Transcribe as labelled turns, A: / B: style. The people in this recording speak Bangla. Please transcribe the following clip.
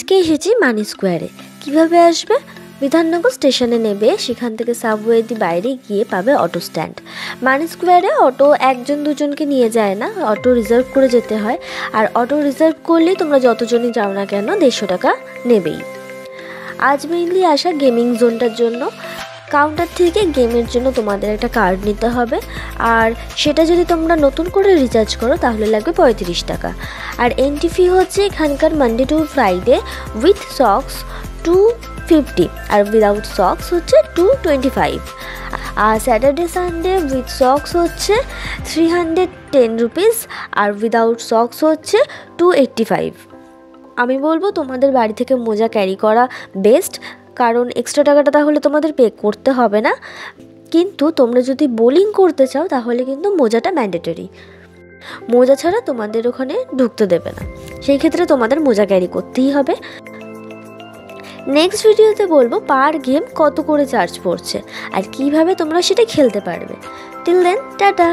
A: আজকে এসেছি মানি স্কোয়ারে। কিভাবে আসবে? বিধাননগর স্টেশনে নেবে, সেখান থেকে সাবওয়ে দিয়ে বাইরে গিয়ে পাবে অটো স্ট্যান্ড। মানি স্কোয়ারে অটো একজন দুজনকে নিয়ে যায় না, অটো রিজার্ভ করে যেতে হয়। আর অটো রিজার্ভ করলেই তোমরা যতজনই যাও না কেন 150 টাকা নেবেই। আজ মেইনলি আসা গেমিং জোনটার জন্য। কাউন্টার থেকে গেমের জন্য তোমাদের একটা কার্ড নিতে হবে, আর সেটা যদি তোমরা নতুন করে রিচার্জ করো তাহলে লাগবে 35 টাকা। আর এন্ট্রি ফি হচ্ছে এখানকার Monday to Friday with socks 250 আর উইদাউট সক্স হচ্ছে 225। আর স্যাটারডে সানডে উইথ সক্স হচ্ছে 310 রুপিস আর উইদাউট সক্স হচ্ছে 285। আমি বলবো তোমাদের বাড়ি থেকে মোজা ক্যারি করা বেস্ট, কারণ এক্সট্রা টাকাটা তাহলে তোমাদের পে করতে হবে না। কিন্তু তোমরা যদি বোলিং করতে চাও তাহলে কিন্তু মোজাটা ম্যান্ডেটরি। মোজা ছাড়া তোমাদের ওখানে ঢুকতে দেবে না, সেই ক্ষেত্রে তোমাদের মোজা ক্যারি করতেই হবে। নেক্সট ভিডিওতে বলবো পার গেম কত করে চার্জ পড়ছে আর কিভাবে তোমরা সেটা খেলতে পারবে। Till then tata.